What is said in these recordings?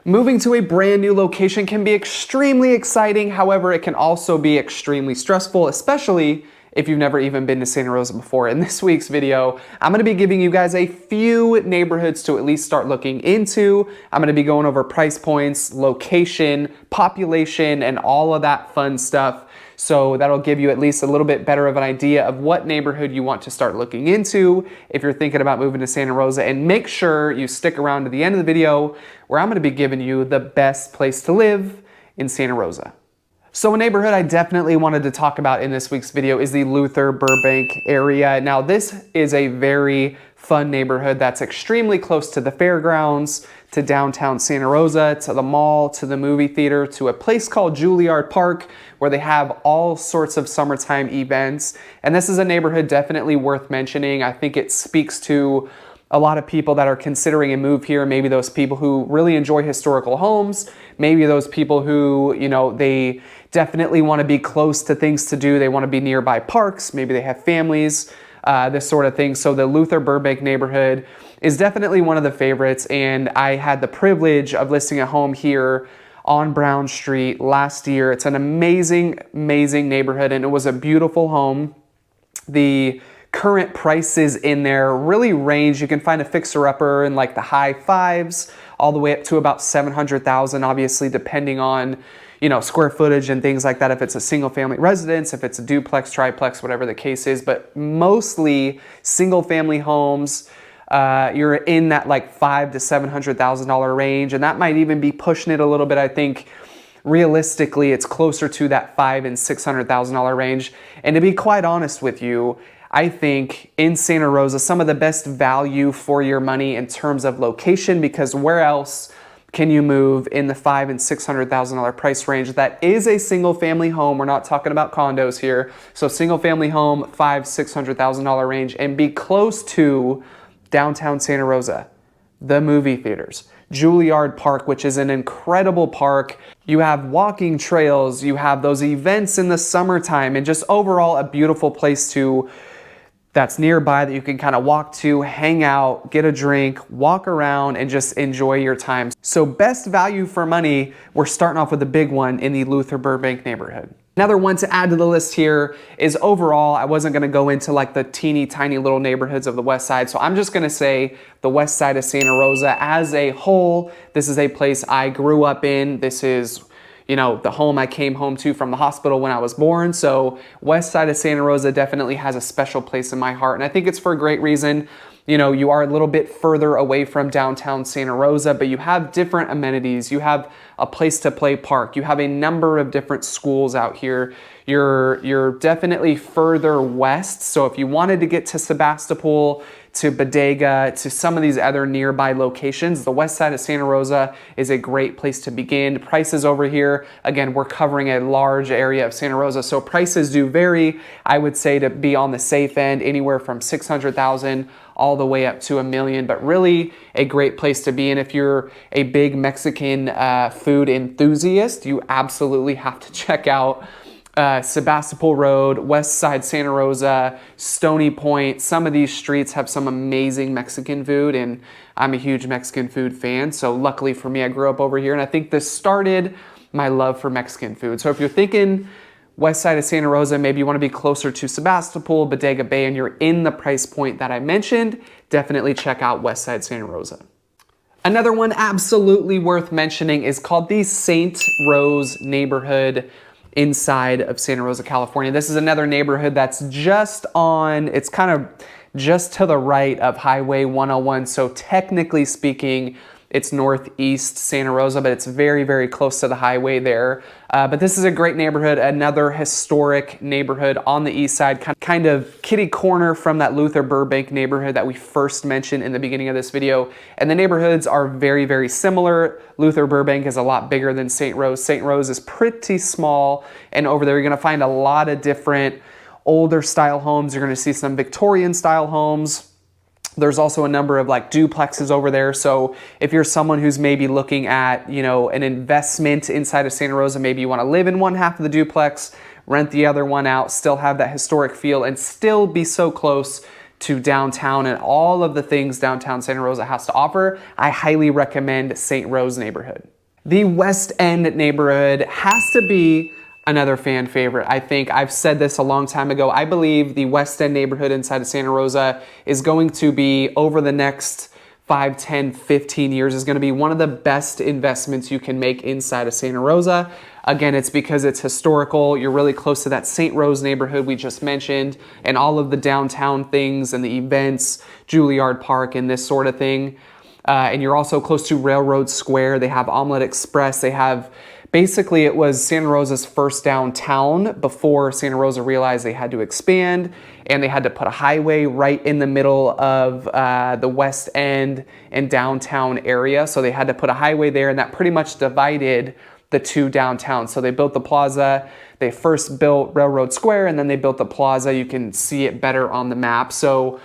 Moving to a brand new location can be extremely exciting. However, it can also be extremely stressful, especially if you've never even been to Santa Rosa before. In this week's video, I'm gonna be giving you guys a few neighborhoods to at least start looking into. I'm gonna be going over price points, location, population, and all of that fun stuff. So that'll give you at least a little bit better of an idea of what neighborhood you want to start looking into if you're thinking about moving to Santa Rosa. And make sure you stick around to the end of the video where I'm gonna be giving you the best place to live in Santa Rosa. So a neighborhood I definitely wanted to talk about in this week's video is the Luther Burbank area. Now this is a very fun neighborhood that's extremely close to the fairgrounds, to downtown Santa Rosa, to the mall, to the movie theater, to a place called Juilliard Park where they have all sorts of summertime events. And this is a neighborhood definitely worth mentioning. I think it speaks to a lot of people that are considering a move here, maybe those people who really enjoy historical homes, maybe those people who, you know, they definitely want to be close to things to do, they want to be nearby parks, maybe they have families, this sort of thing. So the Luther Burbank neighborhood is definitely one of the favorites, and I had the privilege of listing a home here on Brown Street last year. It's an amazing, amazing neighborhood, and it was a beautiful home. The current prices in there really range. You can find a fixer-upper in like the high fives all the way up to about $700,000, obviously depending on, you know, square footage and things like that, if it's a single family residence, if it's a duplex, triplex, whatever the case is. But mostly single family homes, you're in that like $500,000 to $700,000 range, and that might even be pushing it a little bit. I think realistically it's closer to that $500,000 and $600,000 range. And to be quite honest with you, I think in Santa Rosa, some of the best value for your money in terms of location, because where else can you move in the $500,000 and $600,000 price range? That is a single family home. We're not talking about condos here. So single family home, $500,000, $600,000 range, and be close to downtown Santa Rosa, the movie theaters, Juilliard Park, which is an incredible park. You have walking trails, you have those events in the summertime, and just overall a beautiful place that's nearby that you can kind of walk to, hang out, get a drink, walk around, and just enjoy your time. So best value for money, we're starting off with a big one in the Luther Burbank neighborhood. Another one to add to the list here is overall, I wasn't gonna go into like the teeny tiny little neighborhoods of the west side, so I'm just gonna say the west side of Santa Rosa as a whole. This is a place I grew up in. This is, you know, the home I came home to from the hospital when I was born. So west side of Santa Rosa definitely has a special place in my heart, and I think it's for a great reason. You know, you are a little bit further away from downtown Santa Rosa, but you have different amenities. You have a place to play park. You have a number of different schools out here. You're definitely further west. So if you wanted to get to Sebastopol, to Bodega, to some of these other nearby locations, the west side of Santa Rosa is a great place to begin. Prices over here, again, we're covering a large area of Santa Rosa, so prices do vary. I would say to be on the safe end, anywhere from $600,000 all the way up to $1 million, but really a great place to be. And if you're a big Mexican food enthusiast, you absolutely have to check out Sebastopol Road, West Side Santa Rosa, Stony Point. Some of these streets have some amazing Mexican food, and I'm a huge Mexican food fan. So luckily for me, I grew up over here, and I think this started my love for Mexican food. So if you're thinking west side of Santa Rosa, maybe you want to be closer to Sebastopol, Bodega Bay, and you're in the price point that I mentioned, definitely check out west side Santa Rosa. Another one absolutely worth mentioning is called the St. Rose neighborhood inside of Santa Rosa, California. This is another neighborhood that's just on, it's kind of just to the right of Highway 101. So technically speaking, it's northeast Santa Rosa, but it's very, very close to the highway there. But this is a great neighborhood, another historic neighborhood on the east side, kind of kitty corner from that Luther Burbank neighborhood that we first mentioned in the beginning of this video. And the neighborhoods are very, very similar. Luther Burbank is a lot bigger than St. Rose. St. Rose is pretty small, and over there you're gonna find a lot of different older style homes. You're gonna see some Victorian style homes. There's also a number of like duplexes over there. So if you're someone who's maybe looking at, you know, an investment inside of Santa Rosa, maybe you want to live in one half of the duplex, rent the other one out, still have that historic feel, and still be so close to downtown and all of the things downtown Santa Rosa has to offer, I highly recommend St. Rose neighborhood. The West End neighborhood has to be another fan favorite. I think I've said this a long time ago. I believe the West End neighborhood inside of Santa Rosa is going to be, over the next 5, 10, 15 years, is going to be one of the best investments you can make inside of Santa Rosa. Again, it's because it's historical. You're really close to that St. Rose neighborhood we just mentioned, and all of the downtown things and the events, Juilliard Park and this sort of thing. And you're also close to Railroad Square. They have Omelette Express. They have, basically it was Santa Rosa's first downtown before Santa Rosa realized they had to expand, and they had to put a highway right in the middle of the West End and downtown area. So they had to put a highway there, and that pretty much divided the two downtowns. So they built the plaza. They first built Railroad Square, and then they built the plaza. You can see it better on the map. So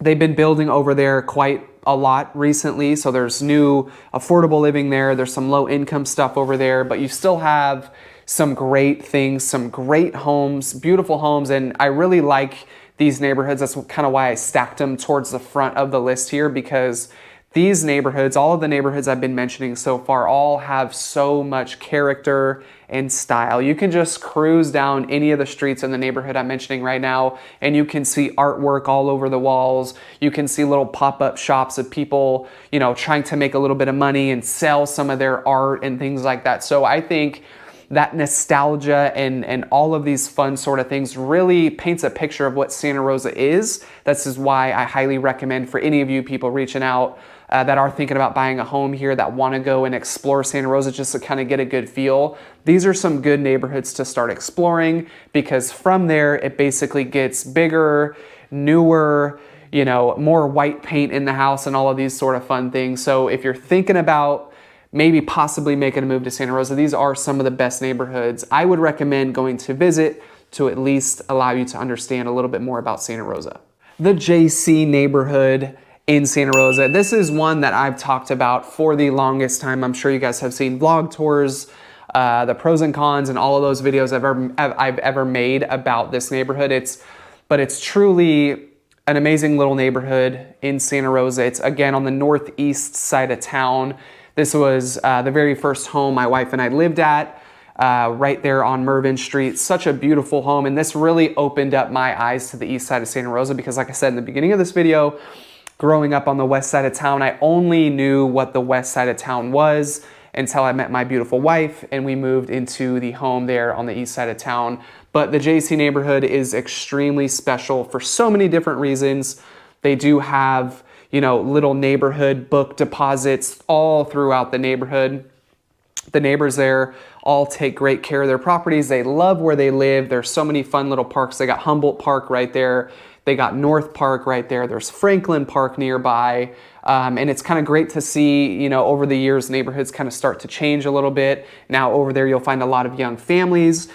they've been building over there quite a lot recently. So there's new affordable living there. There's some low income stuff over there, but you still have some great things, some great homes, beautiful homes. And I really like these neighborhoods. That's kind of why I stacked them towards the front of the list here, because these neighborhoods, all of the neighborhoods I've been mentioning so far, all have so much character and style. You can just cruise down any of the streets in the neighborhood I'm mentioning right now, and you can see artwork all over the walls. You can see little pop-up shops of people, you know, trying to make a little bit of money and sell some of their art and things like that. So I think that nostalgia and all of these fun sort of things really paints a picture of what Santa Rosa is. This is why I highly recommend for any of you people reaching out that are thinking about buying a home here, that want to go and explore Santa Rosa just to kind of get a good feel. These are some good neighborhoods to start exploring, because from there it basically gets bigger, newer, you know, more white paint in the house and all of these sort of fun things. So if you're thinking about maybe possibly making a move to Santa Rosa, these are some of the best neighborhoods I would recommend going to visit, to at least allow you to understand a little bit more about Santa Rosa. The JC neighborhood in Santa Rosa. This is one that I've talked about for the longest time. I'm sure you guys have seen vlog tours, the pros and cons, and all of those videos I've ever made about this neighborhood. But it's truly an amazing little neighborhood in Santa Rosa. It's, again, on the northeast side of town. This was the very first home my wife and I lived at, right there on Mervyn Street. Such a beautiful home, and this really opened up my eyes to the east side of Santa Rosa, because like I said in the beginning of this video, growing up on the west side of town, I only knew what the west side of town was until I met my beautiful wife and we moved into the home there on the east side of town. But the JC neighborhood is extremely special for so many different reasons. They do have, you know, little neighborhood book deposits all throughout the neighborhood. The neighbors there all take great care of their properties. They love where they live. There's so many fun little parks. They got Humboldt Park right there. They got North Park right there. There's Franklin Park nearby. And it's kind of great to see, you know, over the years, neighborhoods kind of start to change a little bit. Now over there, you'll find a lot of young families,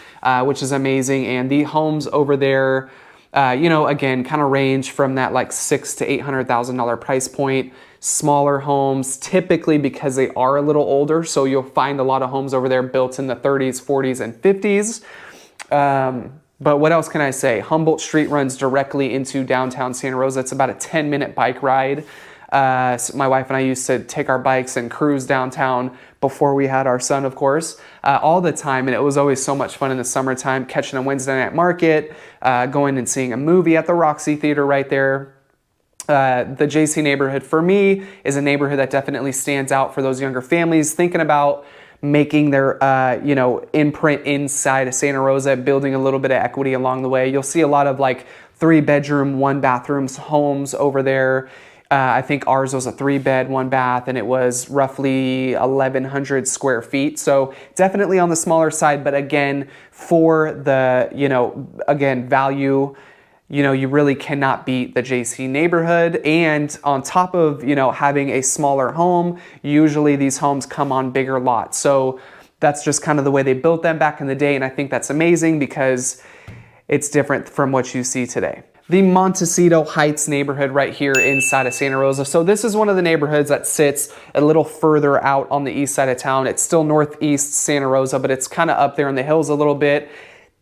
which is amazing. And the homes over there, you know, again, kind of range from that like $600,000 to $800,000 price point. Smaller homes, typically, because they are a little older. So you'll find a lot of homes over there built in the 30s, 40s, and 50s. But what else can I say? Humboldt Street runs directly into downtown Santa Rosa. It's about a 10-minute bike ride. So my wife and I used to take our bikes and cruise downtown before we had our son, of course, all the time. And it was always so much fun in the summertime, catching a Wednesday night market, going and seeing a movie at the Roxy Theater right there. The JC neighborhood for me is a neighborhood that definitely stands out for those younger families thinking about making their you know, imprint inside of Santa Rosa, building a little bit of equity along the way. You'll see a lot of like 3-bedroom, 1-bathroom homes over there. I think ours was a 3-bed, 1-bath, and it was roughly 1,100 square feet. So definitely on the smaller side, but again, for the, you know, again, value, you know, you really cannot beat the JC neighborhood. And on top of, you know, having a smaller home, usually these homes come on bigger lots. So that's just kind of the way they built them back in the day. And I think that's amazing because it's different from what you see today. The Montecito Heights neighborhood right here inside of Santa Rosa. So this is one of the neighborhoods that sits a little further out on the east side of town. It's still northeast Santa Rosa, but it's kind of up there in the hills a little bit.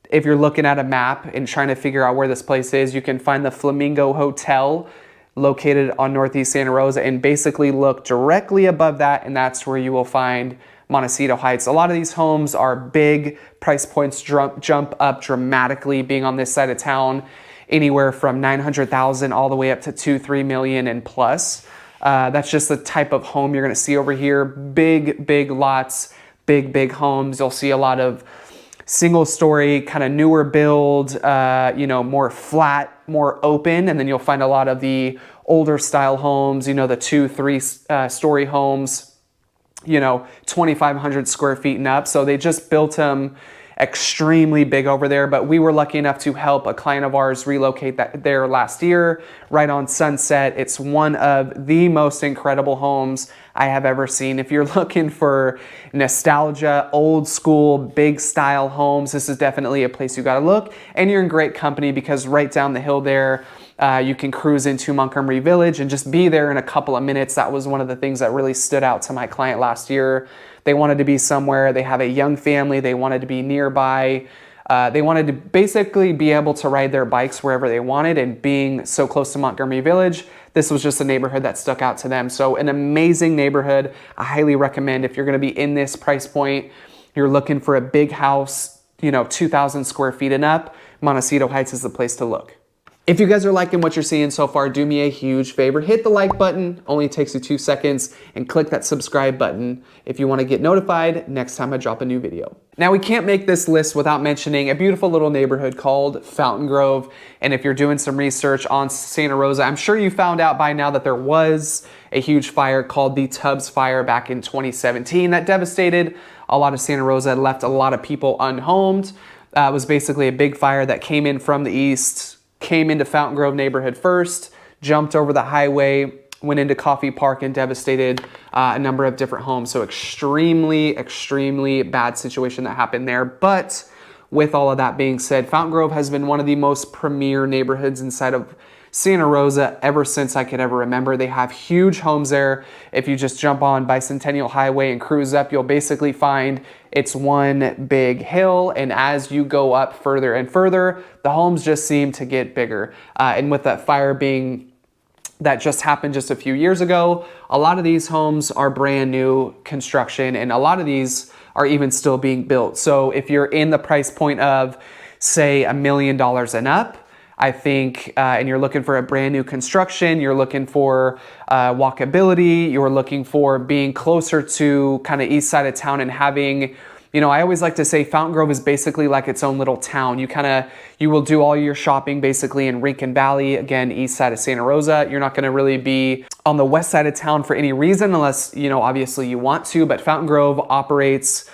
If you're looking at a map and trying to figure out where this place is, you can find the Flamingo Hotel located on Northeast Santa Rosa, and basically look directly above that, and that's where you will find Montecito Heights. A lot of these homes are big, price points jump up dramatically being on this side of town, anywhere from 900,000 all the way up to 2-3 million and plus. That's just the type of home you're gonna see over here. Big lots, big homes. You'll see a lot of single story, kind of newer build, you know, more flat, more open, and then you'll find a lot of the older style homes, you know, the 2-3 story homes, you know, 2,500 square feet and up. So they just built them extremely big over there, but we were lucky enough to help a client of ours relocate there last year, right on Sunset. It's one of the most incredible homes I have ever seen. If you're looking for nostalgia, old school, big style homes, this is definitely a place you gotta look. And you're in great company because right down the hill there, you can cruise into Montgomery Village and just be there in a couple of minutes. That was one of the things that really stood out to my client last year. They wanted to be somewhere, they have a young family, they wanted to be nearby. They wanted to basically be able to ride their bikes wherever they wanted, and being so close to Montgomery Village, this was just a neighborhood that stuck out to them. So an amazing neighborhood. I highly recommend if you're gonna be in this price point, you're looking for a big house, you know, 2,000 square feet and up, Montecito Heights is the place to look. If you guys are liking what you're seeing so far, do me a huge favor. Hit the like button, only takes you 2 seconds, and click that subscribe button if you want to get notified next time I drop a new video. Now, we can't make this list without mentioning a beautiful little neighborhood called Fountain Grove. And if you're doing some research on Santa Rosa, I'm sure you found out by now that there was a huge fire called the Tubbs Fire back in 2017 that devastated a lot of Santa Rosa, left a lot of people unhomed. It was basically a big fire that came in from the east, came into Fountain Grove neighborhood first, jumped over the highway, went into Coffee Park and devastated a number of different homes. So extremely bad situation that happened there. But with all of that being said, Fountain Grove has been one of the most premier neighborhoods inside of Santa Rosa ever since I could ever remember. They have huge homes there. If you just jump on Bicentennial Highway and cruise up, you'll basically find it's one big hill, and as you go up further and further, the homes just seem to get bigger. And with that fire that just happened just a few years ago, a lot of these homes are brand new construction, and a lot of these are even still being built. So if you're in the price point of, say, $1 million and up, I think, and you're looking for a brand new construction, you're looking for walkability, you're looking for being closer to kind of east side of town and having, you know, I always like to say Fountain Grove is basically like its own little town. You will do all your shopping basically in Rincon Valley, again, east side of Santa Rosa. You're not gonna really be on the west side of town for any reason unless, you know, obviously you want to, but Fountain Grove operates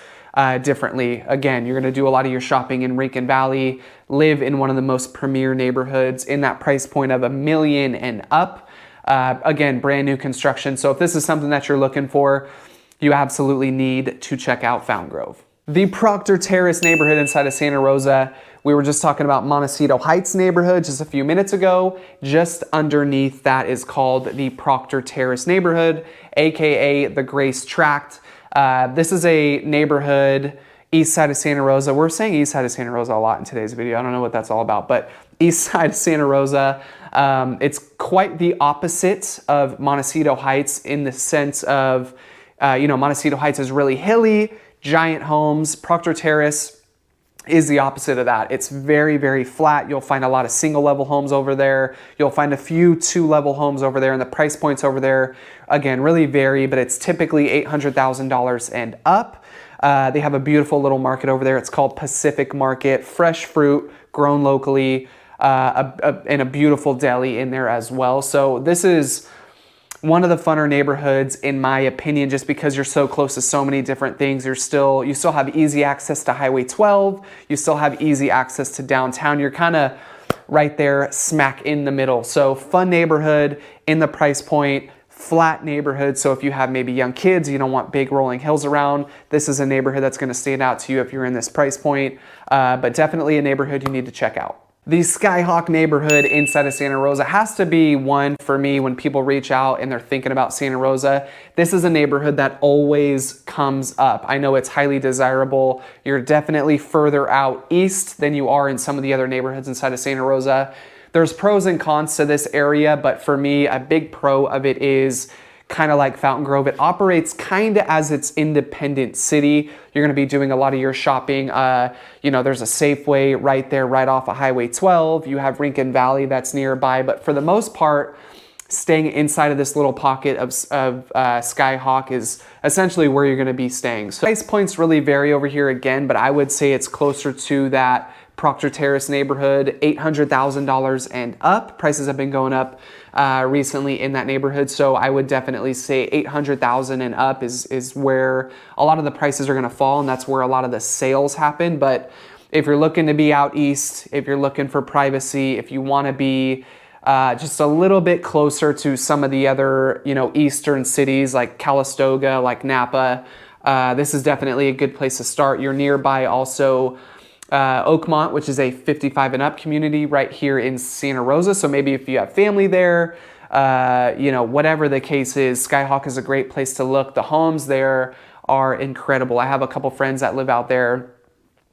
differently. Again, you're gonna do a lot of your shopping in Rincon Valley, live in one of the most premier neighborhoods in that price point of $1 million and up. Again, brand new construction. So if this is something that you're looking for, you absolutely need to check out Fountain Grove. The Proctor Terrace neighborhood inside of Santa Rosa, we were just talking about Montecito Heights neighborhood just a few minutes ago. Just underneath that is called the Proctor Terrace neighborhood, AKA the Grace Tract. This is a neighborhood east side of Santa Rosa. We're saying east side of Santa Rosa a lot in today's video. I don't know what that's all about, but east side of Santa Rosa. It's quite the opposite of Montecito Heights in the sense of, you know, Montecito Heights is really hilly, giant homes. Proctor Terrace is the opposite of that. It's very flat. You'll find a lot of single level homes over there. You'll find a few 2-level homes over there, and the price points over there, again, really vary, but it's typically $800,000 and up. They have a beautiful little market over there. It's called Pacific Market, fresh fruit grown locally, and a beautiful deli in there as well. So this is one of the funner neighborhoods in my opinion, just because you're so close to so many different things. You still have easy access to Highway 12. You still have easy access to downtown. You're kind of right there smack in the middle. So fun neighborhood in the price point, flat neighborhood. So if you have maybe young kids, you don't want big rolling hills around, this is a neighborhood that's going to stand out to you if you're in this price point, but definitely a neighborhood you need to check out. The Skyhawk neighborhood inside of Santa Rosa has to be one for me when people reach out and they're thinking about Santa Rosa. This is a neighborhood that always comes up. I know it's highly desirable. You're definitely further out east than you are in some of the other neighborhoods inside of Santa Rosa. There's pros and cons to this area, but for me, a big pro of it is kind of like Fountain Grove. It operates kind of as its independent city. You're going to be doing a lot of your shopping. You know, there's a Safeway right there, right off of Highway 12. You have Rincon Valley that's nearby, but for the most part, staying inside of this little pocket of Skyhawk is essentially where you're going to be staying. So price points really vary over here again, but I would say it's closer to that Proctor Terrace neighborhood, $800,000 and up. Prices have been going up recently in that neighborhood, so I would definitely say $800,000 and up is where a lot of the prices are going to fall, and that's where a lot of the sales happen. But if you're looking to be out east, if you're looking for privacy, if you want to be just a little bit closer to some of the other, you know, eastern cities like Calistoga, like Napa, this is definitely a good place to start. You're nearby also Oakmont, which is a 55 and up community right here in Santa Rosa. So maybe if you have family there, you know, whatever the case is, Skyhawk is a great place to look. The homes there are incredible. I have a couple friends that live out there,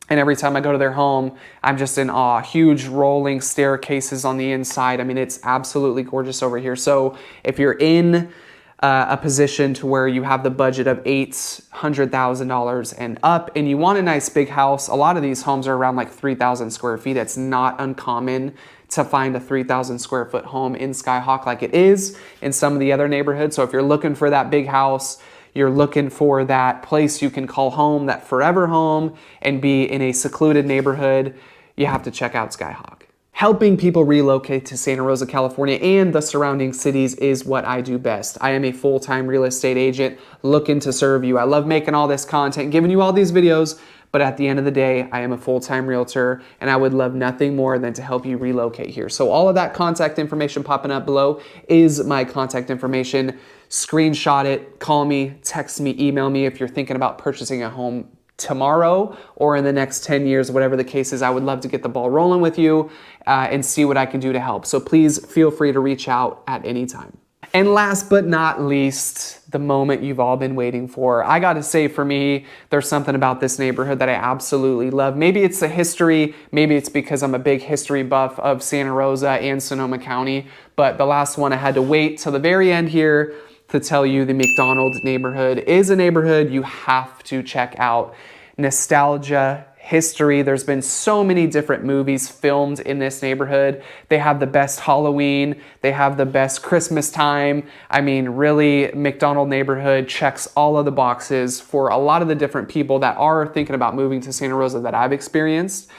and every time I go to their home, I'm just in awe. Huge rolling staircases on the inside. I mean, it's absolutely gorgeous over here. So if you're in a position to where you have the budget of $800,000 and up, and you want a nice big house, a lot of these homes are around like 3,000 square feet. It's not uncommon to find a 3,000 square foot home in Skyhawk like it is in some of the other neighborhoods. So if you're looking for that big house, you're looking for that place you can call home, that forever home, and be in a secluded neighborhood, you have to check out Skyhawk. Helping people relocate to Santa Rosa, California and the surrounding cities is what I do best. I am a full-time real estate agent looking to serve you. I love making all this content, giving you all these videos, but at the end of the day, I am a full-time realtor, and I would love nothing more than to help you relocate here. So all of that contact information popping up below is my contact information. Screenshot it, call me, text me, email me if you're thinking about purchasing a home tomorrow or in the next 10 years, whatever the case is. I would love to get the ball rolling with you and see what I can do to help. So please feel free to reach out at any time. And last but not least, the moment you've all been waiting for. I gotta say, for me, there's something about this neighborhood that I absolutely love. Maybe it's the history, maybe it's because I'm a big history buff of Santa Rosa and Sonoma County, but the last one I had to wait till the very end here to tell you the McDonald neighborhood is a neighborhood you have to check out. Nostalgia, history, there's been so many different movies filmed in this neighborhood. They have the best Halloween, they have the best Christmas time. I mean, really, McDonald neighborhood checks all of the boxes for a lot of the different people that are thinking about moving to Santa Rosa that I've experienced.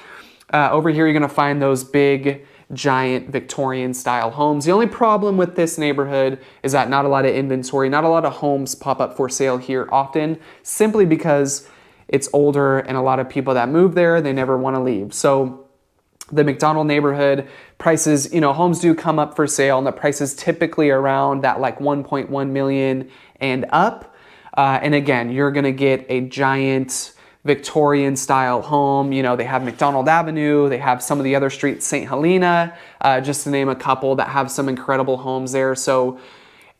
Over here, you're gonna find those big, giant Victorian style homes. The only problem with this neighborhood is that not a lot of inventory, not a lot of homes pop up for sale here often, simply because it's older and a lot of people that move there, they never want to leave. So the McDonald neighborhood prices, you know, homes do come up for sale, and the prices typically around that like 1.1 million and up. And again, you're gonna get a giant Victorian style home. You know, they have McDonald Avenue, they have some of the other streets, St. Helena, just to name a couple that have some incredible homes there. So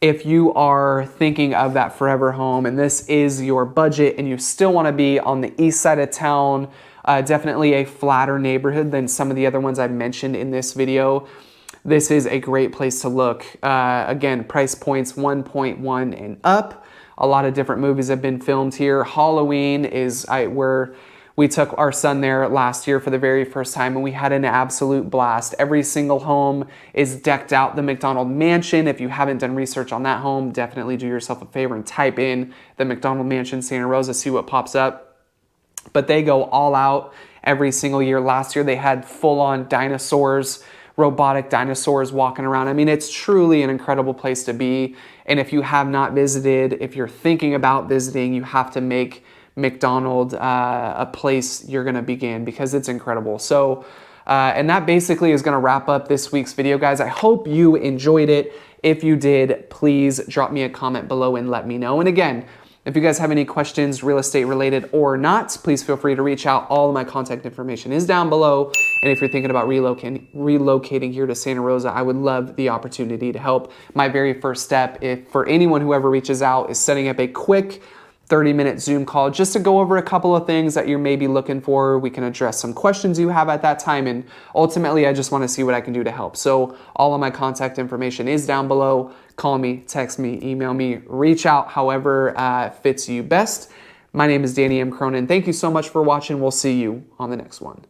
if you are thinking of that forever home and this is your budget and you still want to be on the east side of town, definitely a flatter neighborhood than some of the other ones I mentioned in this video, this is a great place to look. Again, price points 1.1 and up. A lot of different movies have been filmed here. Halloween is where we took our son there last year for the very first time, and we had an absolute blast. Every single home is decked out. The McDonald Mansion, if you haven't done research on that home, definitely do yourself a favor and type in the McDonald Mansion Santa Rosa, see what pops up. But they go all out every single year. Last year they had full-on dinosaurs, robotic dinosaurs walking around. I mean, it's truly an incredible place to be. And if you have not visited, if you're thinking about visiting, you have to make McDonald a place you're gonna begin, because it's incredible. So, and that basically is gonna wrap up this week's video, guys. I hope you enjoyed it. If you did, please drop me a comment below and let me know. And again, if you guys have any questions, real estate related or not, please feel free to reach out. All of my contact information is down below. And if you're thinking about relocating here to Santa Rosa, I would love the opportunity to help. My very first step, if for anyone who ever reaches out, is setting up a quick 30-minute Zoom call just to go over a couple of things that you're maybe looking for. We can address some questions you have at that time, and ultimately I just want to see what I can do to help. So all of my contact information is down below. Call me, text me, email me, reach out however fits you best. My name is Danny M. Cronin. Thank you so much for watching. We'll see you on the next one.